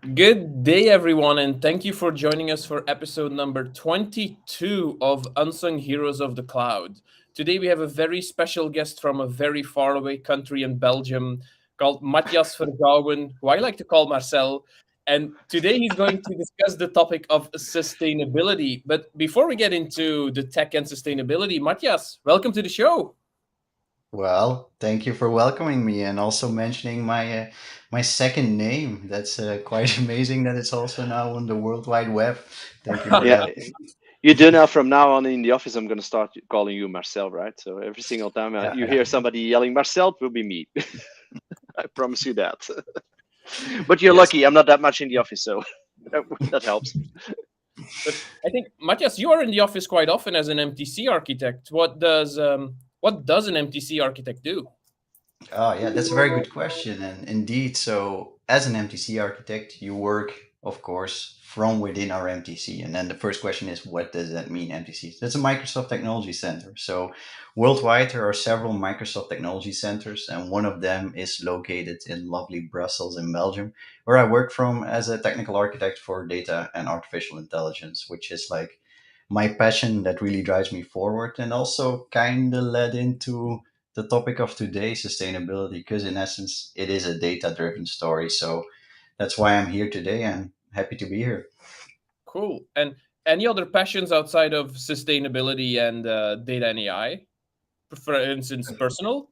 Good day, everyone, and thank you for joining us for episode number 22 of Unsung Heroes of the Cloud. Today, we have a very special guest from a very faraway country in Belgium called Mathias Vergauwen, who I like to call Marcel. And today, he's going to discuss the topic of sustainability. But before we get into the tech and sustainability, Mathias, welcome to the show. Well, thank you for welcoming me and also mentioning my second name. That's quite amazing that it's also now on the World Wide Web. Thank you for Yeah, that. you do now. From now on in the office, I'm going to start calling you Marcel, right? So every single time Yeah, you yeah. hear somebody yelling Marcel, it will be me. I promise you that. But you're Yes. lucky. I'm not that much in the office, so that helps. But I think, Matthias, you are in the office quite often as an MTC architect. What does an MTC architect do? Oh, yeah, that's a very good question. And indeed, so as an MTC architect, you work, of course, from within our MTC. And then the first question is, what does that mean, MTC? That's a Microsoft Technology Center. So worldwide, there are several Microsoft Technology Centers, and one of them is located in lovely Brussels in Belgium, where I work from as a technical architect for data and artificial intelligence, which is like my passion that really drives me forward and also kind of led into the topic of today, sustainability, because in essence, it is a data driven story. So that's why I'm here today and happy to be here. Cool. And any other passions outside of sustainability and data and AI? For instance, personal?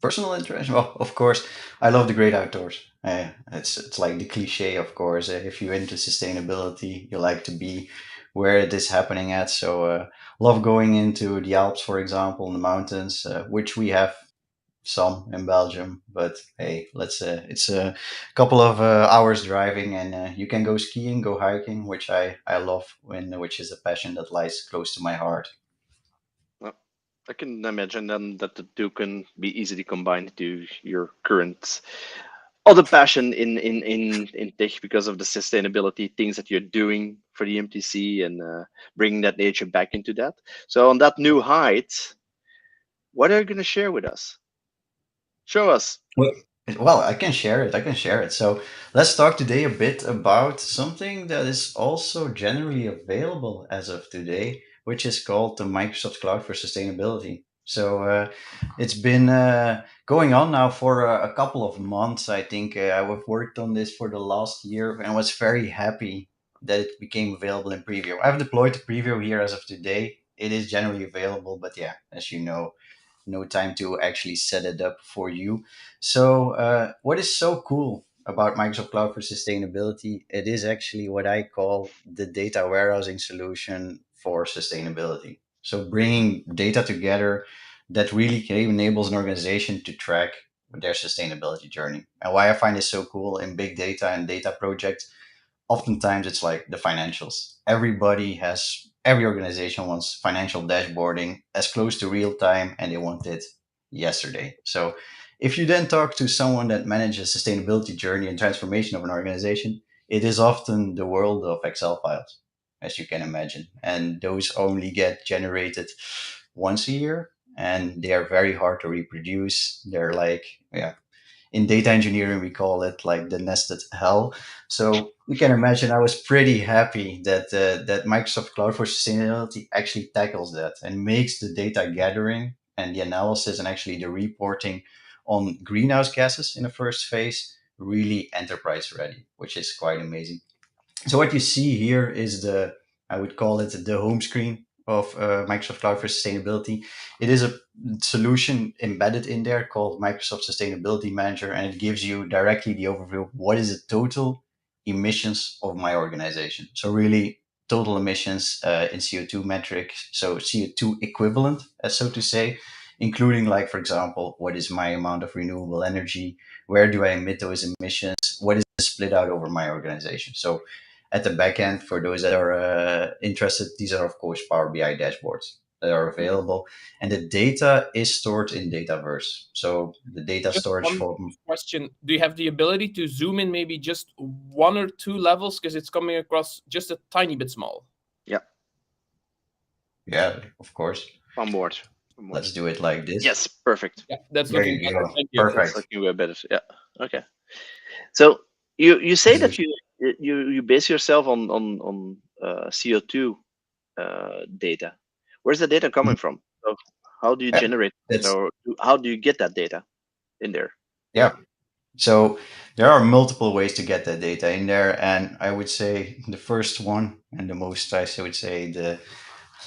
Personal interest, well, of course, I love the great outdoors. It's like the cliche, of course. If you're into sustainability, you like to be where it is happening at. So, love going into the Alps, for example, in the mountains, which we have some in Belgium. But hey, let's it's a couple of hours driving, and you can go skiing, go hiking, which I love, which is a passion that lies close to my heart. Well, I can imagine then that the two can be easily combined to your current other passion in tech because of the sustainability things that you're doing for the MTC and bringing that nature back into that. So on that new height, what are you going to share with us? Show us. Well, well, I can share it. I can share it. So let's talk today a bit about something that is also generally available as of today, which is called the Microsoft Cloud for Sustainability. So it's been going on now for a couple of months. I think I've worked on this for the last year and was very happy that it became available in preview. I've deployed the preview here as of today. It is generally available, but yeah, as you know, no time to actually set it up for you. So, what is so cool about Microsoft Cloud for Sustainability? It is actually what I call the data warehousing solution for sustainability. So, bringing data together that really enables an organization to track their sustainability journey. And why I find this so cool in big data and data projects, oftentimes it's like the financials. Every organization wants financial dashboarding as close to real time and they want it yesterday. So if you then talk to someone that manages sustainability journey and transformation of an organization, it is often the world of Excel files, as you can imagine. And those only get generated once a year and they are very hard to reproduce. They're like, yeah, in data engineering we call it like the nested hell. So you can imagine I was pretty happy that that Microsoft Cloud for Sustainability actually tackles that and makes the data gathering and the analysis and actually the reporting on greenhouse gases in the first phase really enterprise ready, which is quite amazing. So what you see here is I would call it the home screen of Microsoft Cloud for Sustainability. It is a solution embedded in there called Microsoft Sustainability Manager, and it gives you directly the overview of what is the total emissions of my organization. So really total emissions in CO2 metrics, so CO2 equivalent, as so to say, including like, for example, what is my amount of renewable energy? Where do I emit those emissions? What is split out over my organization? So at the back end, for those that are interested, these are of course Power BI dashboards that are Mhm. available, and the data is stored in Dataverse. So the data Just storage one form. question. Do you have the ability to zoom in maybe just one or two levels? Because it's coming across just a tiny bit small. Yeah, Yeah, of course. on board. On board. Let's do it like this. Yes, perfect. Yeah, that's There looking you better. go. Thank you. That's Perfect. looking way better. Yeah. Okay. So You say This is that you base yourself on CO2 data. Where's the data coming from? So how do you yeah, generate it, that's or how do you get that data in there? yeah. So there are multiple ways to get that data in there, and I would say the first one and the most, I would say, the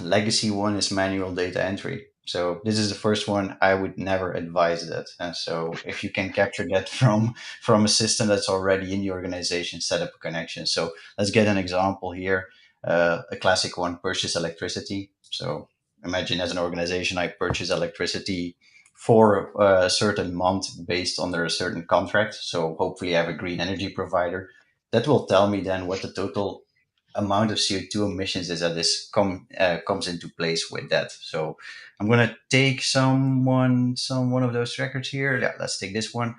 legacy one is manual data entry. So this is the first one. I would never advise that. And so if you can capture that from a system that's already in the organization, set up a connection. So let's get an example here. A classic one: purchase electricity. So imagine, as an organization, I purchase electricity for a certain month based under a certain contract. So hopefully I have a green energy provider that will tell me then what the total amount of CO2 emissions is that comes into place with that. So I'm gonna take some one of those records here. Yeah, let's take this one.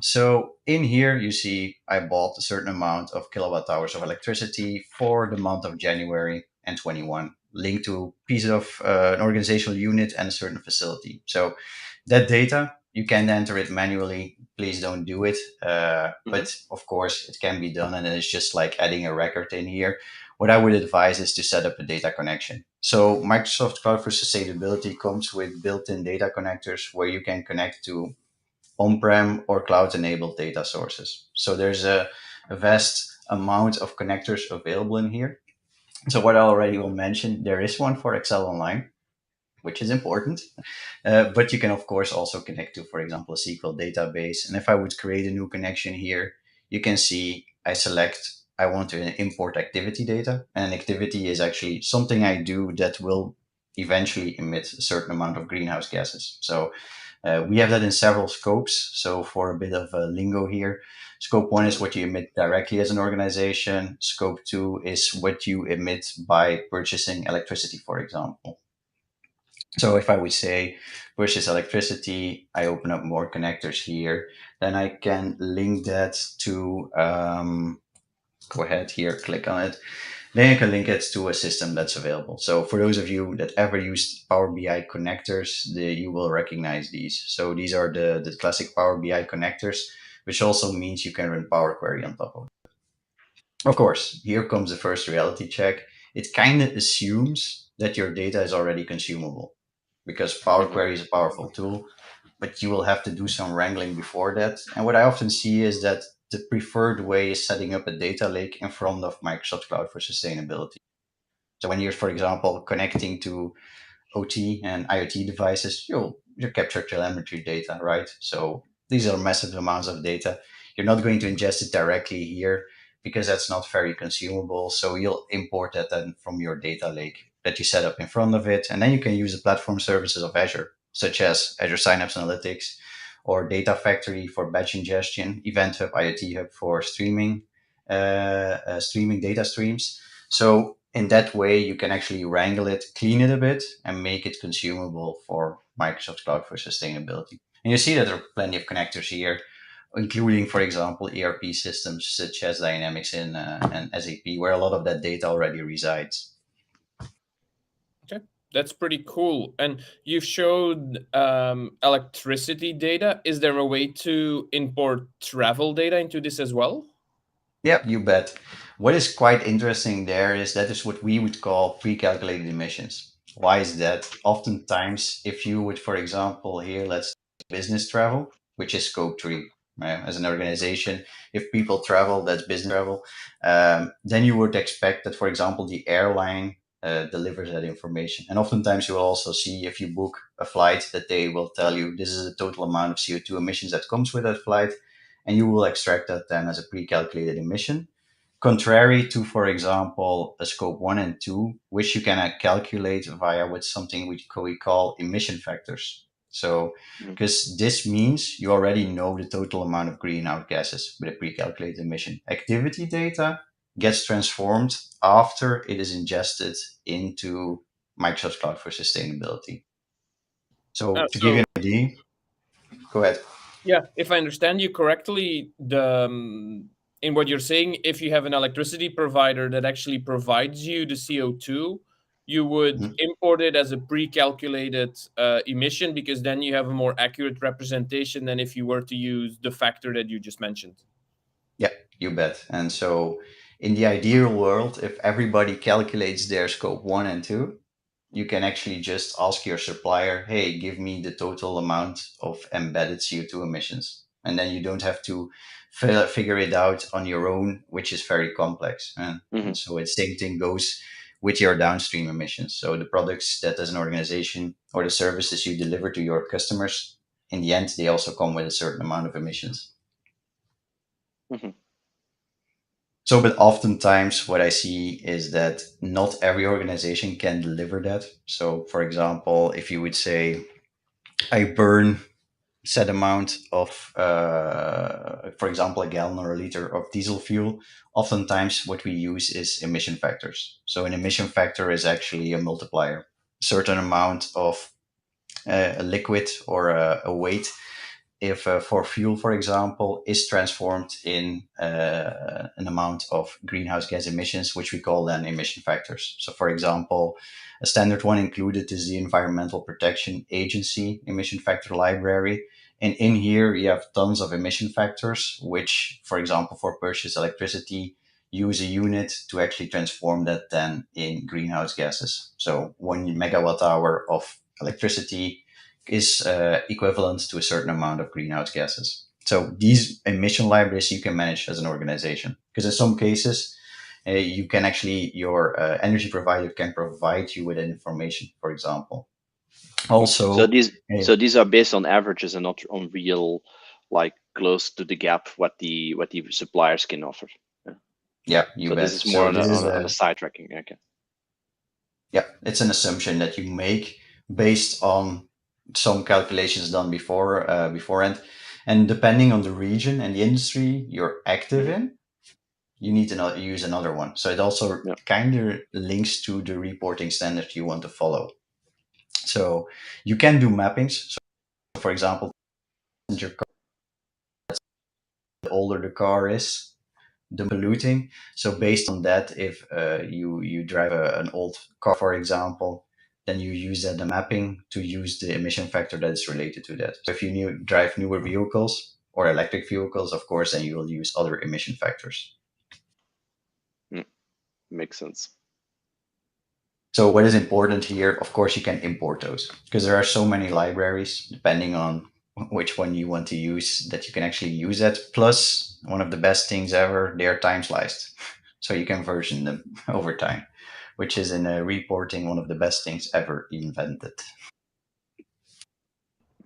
So in here you see I bought a certain amount of kilowatt hours of electricity for the month of January and 21, linked to a piece of an organizational unit and a certain facility. So that data you can enter it manually. Please don't do it. Hmm. But of course, it can be done, and it's just like adding a record in here. What I would advise is to set up a data connection. So Microsoft Cloud for Sustainability comes with built-in data connectors where you can connect to on-prem or cloud-enabled data sources. So there's a vast amount of connectors available in here. So what I already will mention, there is one for Excel Online, which is important. But you can, of course, also connect to, for example, a SQL database. And if I would create a new connection here, you can see I select, I want to import activity data. And activity is actually something I do that will eventually emit a certain amount of greenhouse gases. So we have that in several scopes. So for a bit of a lingo here, scope one is what you emit directly as an organization. Scope two is what you emit by purchasing electricity, for example. So if I would say purchase electricity, I open up more connectors here, then I can link that to, go ahead here, click on it. Then you can link it to a system that's available. So for those of you that ever used Power BI connectors, you will recognize these. So these are the classic Power BI connectors, which also means you can run Power Query on top of it. Of course, here comes the first reality check. It kind of assumes that your data is already consumable because Power Hmm. Query is a powerful tool, but you will have to do some wrangling before that. And what I often see is that the preferred way is setting up a data lake in front of Microsoft Cloud for Sustainability. So when you're, for example, connecting to OT and IoT devices, you capture telemetry data, right? So these are massive amounts of data. You're not going to ingest it directly here because that's not very consumable. So you'll import that then from your data lake that you set up in front of it. And then you can use the platform services of Azure, such as Azure Synapse Analytics or Data Factory for batch ingestion, Event Hub, IoT Hub for streaming data streams. So in that way, you can actually wrangle it, clean it a bit, and make it consumable for Microsoft Cloud for Sustainability. And you see that there are plenty of connectors here, including, for example, ERP systems such as Dynamics and SAP, where a lot of that data already resides. Okay, that's pretty cool. And you showed electricity data. Is there a way to import travel data into this as well? Yep, you bet. What is quite interesting there is that is what we would call pre-calculated emissions. Why is that? Oftentimes, if you would, for example, here, let's business travel, which is scope three, right? As an organization, if people travel, that's business travel. Then you would expect that, for example, the airline delivers that information. And oftentimes, you will also see if you book a flight that they will tell you this is the total amount of CO2 emissions that comes with that flight, and you will extract that then as a pre-calculated emission. Contrary to, for example, a scope one and two, which you can calculate via with something we call emission factors. So, because this means you already know the total amount of greenhouse gases with a pre-calculated emission. Activity data gets transformed after it is ingested into Microsoft Cloud for Sustainability. So, to give you So, an idea, go ahead. yeah, if I understand you correctly, the in what you're saying, if you have an electricity provider that actually provides you the CO2, you would Mhm. import it as a pre-calculated emission because then you have a more accurate representation than if you were to use the factor that you just mentioned. Yeah, You bet. And so, in the ideal world, if everybody calculates their scope one and two, you can actually just ask your supplier, hey, give me the total amount of embedded CO2 emissions. And then you don't have to figure it out on your own, which is very complex. And Hmm. so, the same thing goes with your downstream emissions. So, the products that as an organization or the services you deliver to your customers, in the end, they also come with a certain amount of emissions. Hmm. So, but oftentimes what I see is that not every organization can deliver that. So, for example, if you would say, I burn set amount of, for example, a gallon or a liter of diesel fuel, oftentimes what we use is emission factors. So, an emission factor is actually a multiplier. Certain amount of a liquid or a weight if for fuel, for example, is transformed in an amount of greenhouse gas emissions, which we call then emission factors. So, for example, a standard one included is the Environmental Protection Agency emission factor library. And in here, you have tons of emission factors, which, for example, for purchased electricity, use a unit to actually transform that then in greenhouse gases. So, 1 megawatt hour of electricity is equivalent to a certain amount of greenhouse gases. So these emission libraries you can manage as an organization because in some cases you can actually your energy provider can provide you with that information. For example, So also, these are based on averages and not on real, like close to the gap what the suppliers can offer. Yeah. yeah, you So this bet. is more So on this is on a side tracking. Okay. yeah, it's an assumption that you make based on some calculations done beforehand, and depending on the region and the industry you're active Hmm. in you need to use another one. So it also Yeah. kind of links to the reporting standard you want to follow. So you can do mappings. So for example, your car, the older the car is, the more polluting. So based on that, if you drive an old car, for example, then you use that the mapping to use the emission factor that is related to that. So if you drive newer vehicles or electric vehicles, of course, then you will use other emission factors. Mm, makes sense. So what is important here, of course, you can import those because there are so many libraries depending on which one you want to use that you can actually use that. Plus, one of the best things ever, they are time sliced. So you can version them over time, which is in reporting one of the best things ever invented.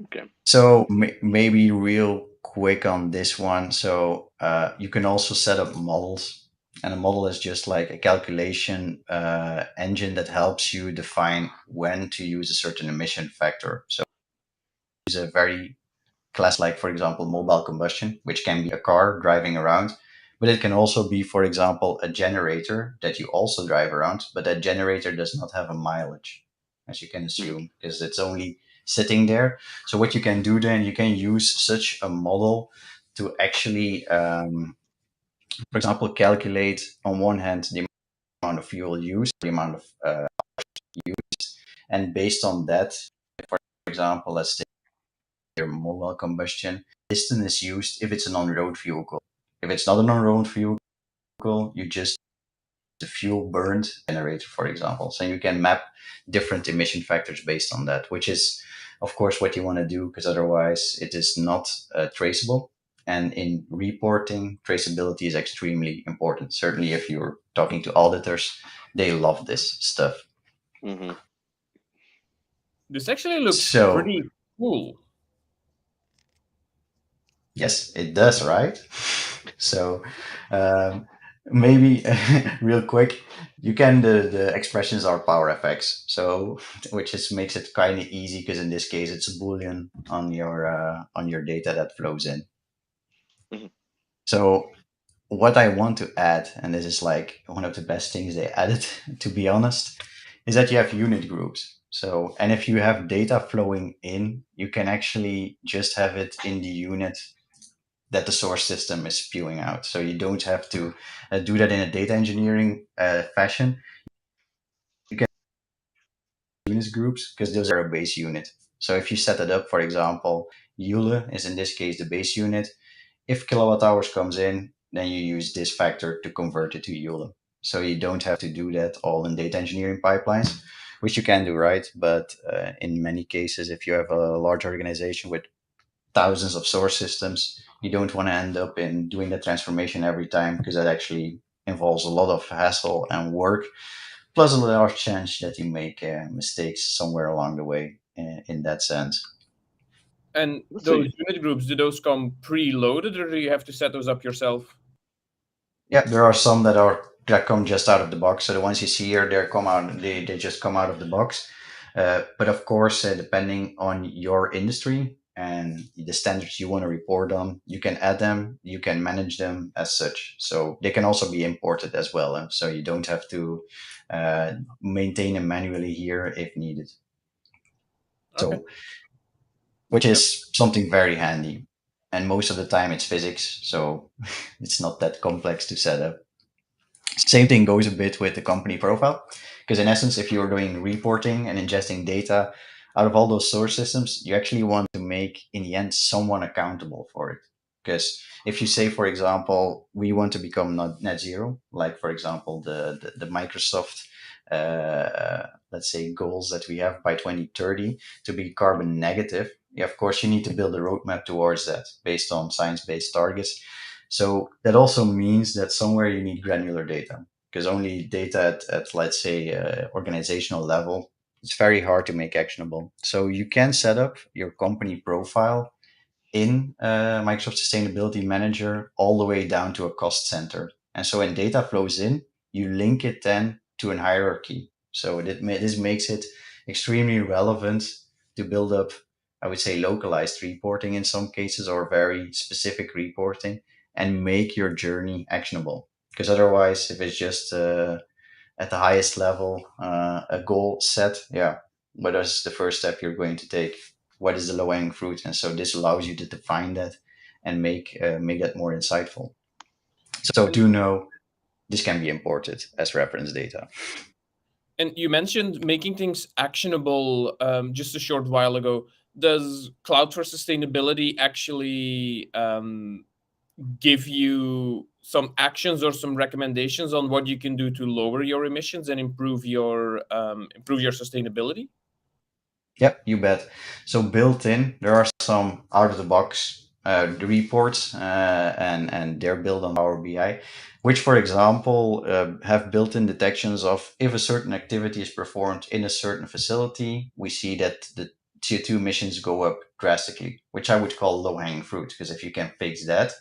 Okay. So maybe real quick on this one. So you can also set up models, and a model is just like a calculation engine that helps you define when to use a certain emission factor. So use a very class like, for example, mobile combustion, which can be a car driving around, but it can also be, for example, a generator that you also drive around, but that generator does not have a mileage, as you can Mhm. assume, because it's only sitting there. So what you can do then, you can use such a model to actually, for example, calculate on one hand the amount of fuel used, the amount of used, and based on that, for example, let's take your mobile combustion, piston is used if it's an on-road vehicle. If it's not an on-road vehicle, you just the fuel burned generator, for example. So you can map different emission factors based on that, which is, of course, what you want to do because otherwise it is not traceable. And in reporting, traceability is extremely important. Certainly, if you're talking to auditors, they love this stuff. Hmm. This actually looks So, pretty cool. yes, it does, right? So, um, maybe real quick, you can the expressions are power effects. So, which is makes it kind of easy because in this case it's a boolean on your data that flows in. Hmm. So, what I want to add, and this is like one of the best things they added, to be honest, is that you have unit groups. So, and if you have data flowing in, you can actually just have it in the unit that the source system is spewing out. So you don't have to do that in a data engineering fashion. You can units groups because those are a base unit. So if you set it up, for example, Joule is in this case the base unit. If kilowatt hours comes in, then you use this factor to convert it to EULA. So you don't have to do that all in data engineering pipelines, which you can do, right? But in many cases, if you have a large organization with thousands of source systems, you don't want to end up in doing the transformation every time, because that actually involves a lot of hassle and work, plus a large chance that you make mistakes somewhere along the way in that sense. And Let's those see. unit groups, do those come preloaded or do you have to set those up yourself? Yeah, there are some that come just out of the box. So the ones you see here, they just come out of the box. But of course, depending on your industry and the standards you want to report on, you can add them, you can manage them as such. So they can also be imported as well. So you don't have to maintain them manually here if needed. Okay. So, which Yep. is something very handy. And most of the time it's physics, so it's not that complex to set up. Same thing goes a bit with the company profile, because in essence, if you're doing reporting and ingesting data out of all those source systems, you actually want to make, in the end, someone accountable for it. Because if you say, for example, we want to become net zero, like, for example, the Microsoft, let's say, goals that we have by 2030 to be carbon negative, yeah, of course, you need to build a roadmap towards that based on science-based targets. So that also means that somewhere you need granular data, because only data at let's say, organizational level, it's very hard to make actionable. So you can set up your company profile in Microsoft Sustainability Manager all the way down to a cost center. And so when data flows in, you link it then to an hierarchy. So this makes it extremely relevant to build up, I would say, localized reporting in some cases, or very specific reporting, and make your journey actionable. Because otherwise, if it's just at the highest level, a goal set, yeah, what is the first step you're going to take? What is the low hanging fruit? And so this allows you to define that and make that more insightful. So And do know this can be imported as reference data. and you mentioned making things actionable just a short while ago. Does Cloud for Sustainability actually give you some actions or some recommendations on what you can do to lower your emissions and improve your sustainability? Yep, you bet. So built in, there are some out of the box reports, and they're built on Power BI, which, for example, have built-in detections of if a certain activity is performed in a certain facility, we see that the CO2 emissions go up drastically, which I would call low-hanging fruit, because if you can fix that,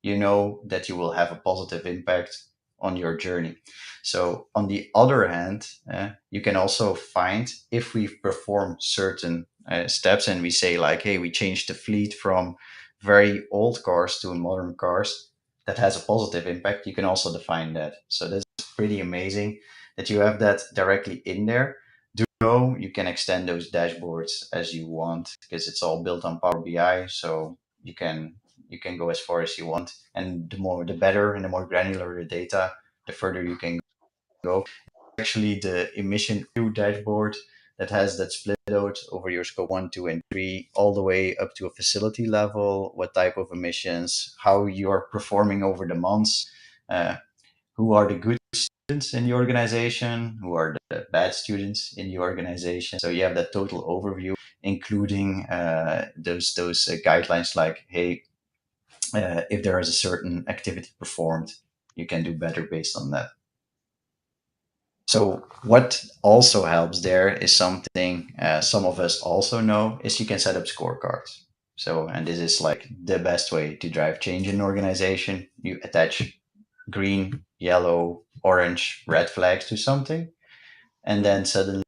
you know that you will have a positive impact on your journey. So on the other hand, you can also find if we perform certain steps and we say like, hey, we changed the fleet from very old cars to modern cars, that has a positive impact. You can also define that. So that's pretty amazing that you have that directly in there. Do know you can extend those dashboards as you want, because it's all built on Power BI. So you can go as far as you want, and the better and the more granular the data, the further you can go. Actually, the emission view dashboard that has that split out over your scope 1, 2, and 3, all the way up to a facility level, what type of emissions, how you are performing over the months, uh, who are the good students in the organization, who are the bad students in the organization. So you have that total overview, including those guidelines like, hey, if there is a certain activity performed, you can do better based on that. So what also helps there is something some of us also know, is you can set up scorecards. So, and this is like the best way to drive change in an organization. You attach green, yellow, orange, red flags to something, and then suddenly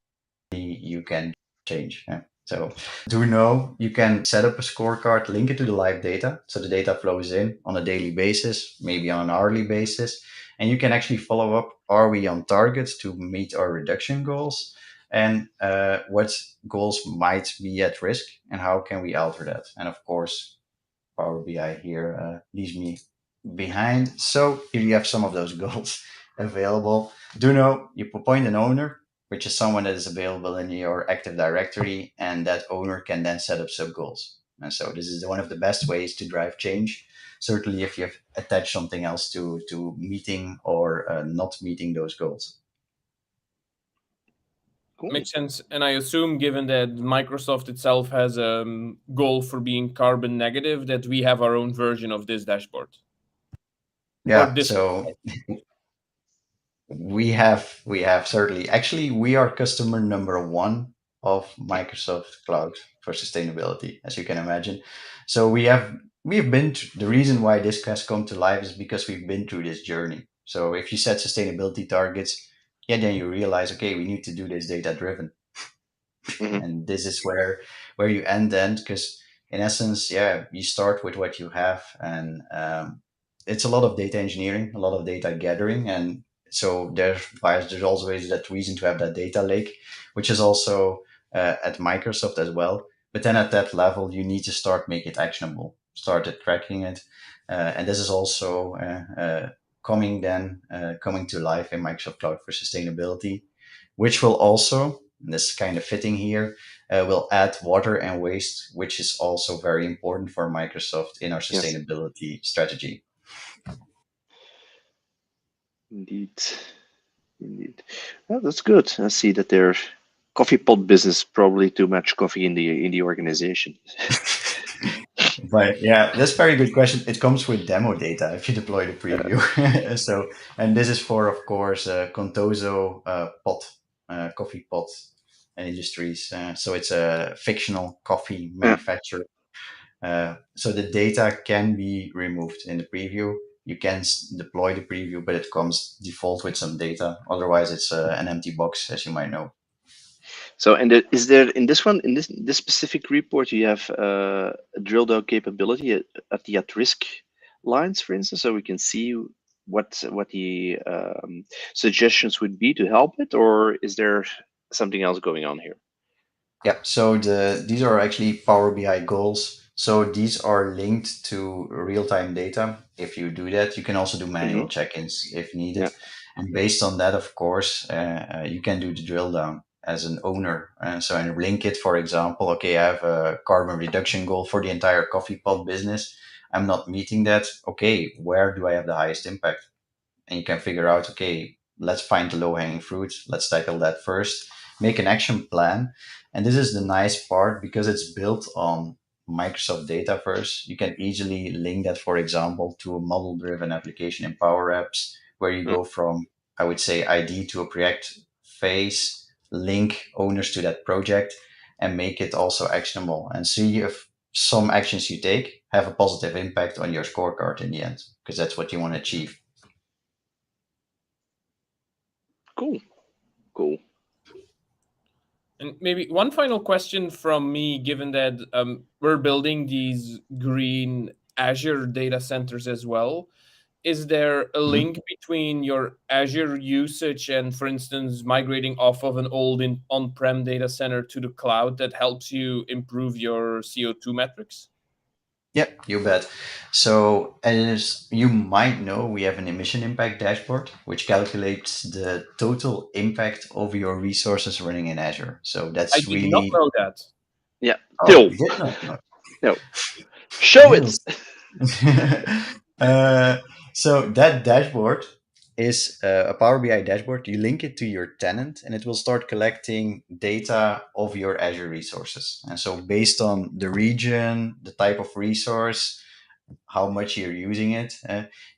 you can change. Yeah. So do know you can set up a scorecard, link it to the live data. So the data flows in on a daily basis, maybe on an hourly basis. And you can actually follow up, are we on targets to meet our reduction goals? And what goals might be at risk, and how can we alter that? And of course, Power BI here leaves me behind. So here you have some of those goals available. Do know you appoint an owner, which is someone that is available in your Active Directory, and that owner can then set up sub goals. And so this is one of the best ways to drive change. Certainly, if you have attached something else to meeting or not meeting those goals. Cool. Makes sense. And I assume, given that Microsoft itself has a goal for being carbon negative, that we have our own version of this dashboard or Yeah. this. So we have certainly, actually, we are customer number one of Microsoft Cloud for sustainability, as you can imagine. So we've been the reason why this has come to life is because we've been through this journey. So if you set sustainability targets, yeah, then you realize, okay, we need to do this data driven, Hmm. and this is where you end because in essence, yeah, you start with what you have, and it's a lot of data engineering, a lot of data gathering, and so there's always that reason to have that data lake, which is also at Microsoft as well. But then at that level, you need to start make it actionable, start at tracking it, and this is also coming to life in Microsoft Cloud for Sustainability, which will also, and this is kind of fitting here, will add water and waste, which is also very important for Microsoft in our Yes, sustainability strategy. indeed, indeed. Well, that's good. I see that their coffee pot business probably too much coffee in the organization. But yeah, that's a very good question. It comes with demo data if you deploy the preview. So, and this is for, of course, Contoso coffee pot industries. So it's a fictional coffee Yeah. manufacturer. So the data can be removed in the preview. You can deploy the preview, but it comes default with some data. Otherwise, it's an empty box, as you might know. So, and is there in this one, in this specific report, you have a drill down capability at the at-risk lines, for instance, so we can see what the suggestions would be to help it, or is there something else going on here? Yeah, so these are actually Power BI goals. So these are linked to real-time data. If you do that, you can also do Hmm. manual check-ins if Yeah. needed. And based on that, of course, you can do the drill down as an owner. So and link it, for example, okay, I have a carbon reduction goal for the entire coffee pot business. I'm not meeting that. Okay, where do I have the highest impact? And you can figure out, okay, let's find the low hanging fruit. Let's tackle that first. Make an action plan. And this is the nice part because it's built on Microsoft data first. You can easily link that, for example, to a model driven application in Power Apps where you Mm. go from, I would say, ID to a project phase, link owners to that project, and make it also actionable and see if some actions you take have a positive impact on your scorecard in the end, because that's what you want to achieve. Cool. Cool. And maybe one final question from me, given that we're building these green Azure data centers as well. Is there a Mhm. link between your Azure usage and, for instance, migrating off of an old on-prem data center to the cloud that helps you improve your CO2 metrics? Yep, you bet. So, as you might know, we have an emission impact dashboard, which calculates the total impact of your resources running in Azure. So I that's did not really, know that. Yeah. oh, Till. you did not know. No. Show it. Niels. uh, so that dashboard is a Power BI dashboard. You link it to your tenant, and it will start collecting data of your Azure resources. And so, based on the region, the type of resource, how much you're using it,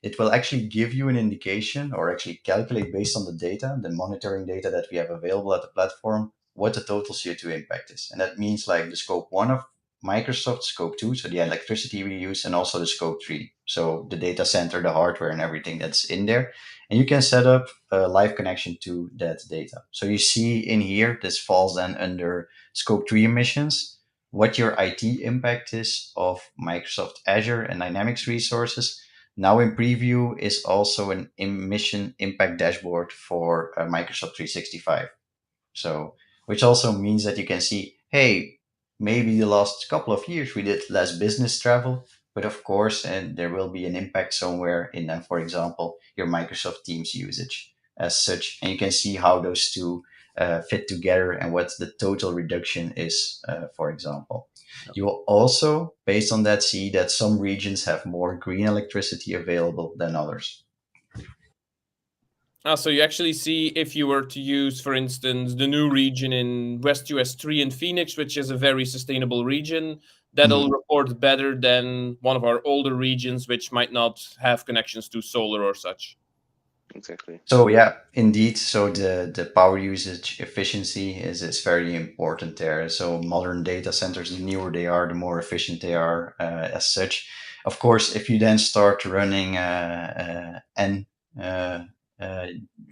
it will actually give you an indication or actually calculate based on the data, the monitoring data that we have available at the platform, what the total CO2 impact is. And that means like the scope one of Microsoft, scope two, so the electricity we use, and also the scope three, so the data center, the hardware, and everything that's in there. And you can set up a live connection to that data. So you see in here, this falls then under scope three emissions, what your IT impact is of Microsoft Azure and Dynamics resources. Now in preview is also an emission impact dashboard for Microsoft 365. So, which also means that you can see, hey, maybe the last couple of years we did less business travel, but of course, and there will be an impact somewhere in, for example, your Microsoft Teams usage as such. And you can see how those two fit together and what the total reduction is, for example. You will also, based on that, see that some regions have more green electricity available than others. So you actually see if you were to use, for instance, the new region in West US 3 in Phoenix, which is a very sustainable region, that'll report better than one of our older regions, which might not have connections to solar or such. Exactly. So yeah, indeed. So the power usage efficiency is very important there. So modern data centers, the newer they are, the more efficient they are as such. Of course, if you then start running N uh, uh,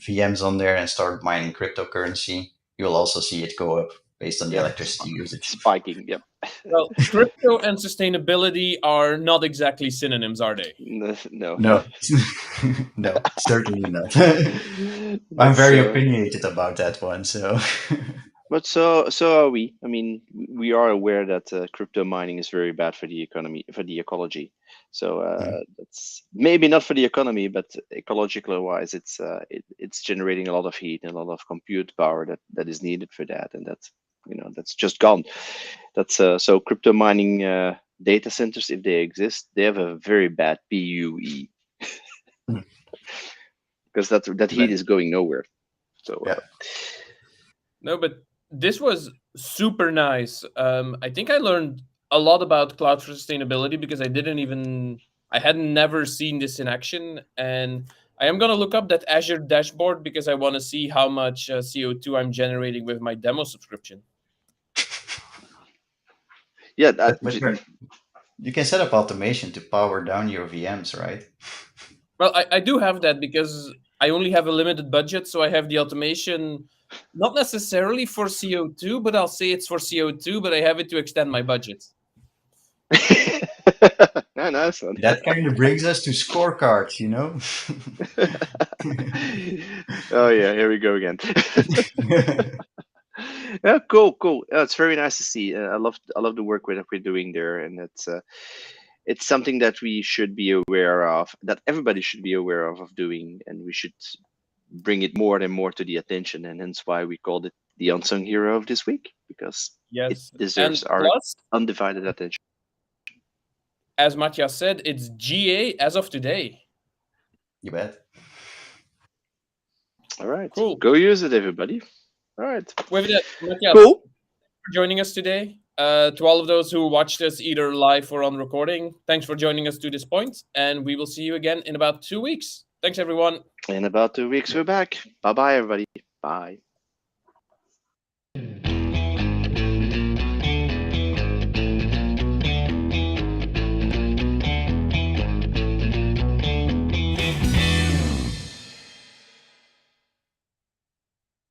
VMs on there and start mining cryptocurrency, you'll also see it go up based on the Yep. electricity usage. Spiking. Yep. Well, crypto and sustainability are not exactly synonyms, are they? No. No, no, certainly not. I'm But very opinionated about that one. So so are we. I mean, we are aware that crypto mining is very bad for the economy, for the ecology. So that's maybe not for the economy, but ecologically wise, it's generating a lot of heat and a lot of compute power that is needed for that, and that's just gone. That's so crypto mining data centers, if they exist, they have a very bad PUE because that heat is going nowhere. So yeah. No, but this was super nice. I think I learned a lot about cloud for sustainability because I hadn't never seen this in action. And I am going to look up that Azure dashboard because I want to see how much CO2 I'm generating with my demo subscription. yeah, But you can set up automation to power down your VMs, right? Well, I do have that because I only have a limited budget. So I have the automation, not necessarily for CO2, but I'll say it's for CO2, but I have it to extend my budget. no, nice one. That kind of brings us to scorecards, Oh yeah, here we go again. Yeah, cool. It's very nice to see. I love the work that we're doing there, and it's something that we should be aware of, that everybody should be aware of doing, and we should bring it more and more to the attention, and hence why we called it the unsung hero of this week, because it Yes. And deserves our plus, undivided attention. as Mathias said, it's GA as of today. You bet. All right, Cool. go use it, everybody. All right. With that, Mathias, Cool. for joining us today. To all of those who watched us either live or on recording, thanks for joining us to this point, and we will see you again in about 2 weeks. Thanks, everyone. In about 2 weeks, we're back. Bye-bye, everybody. Bye.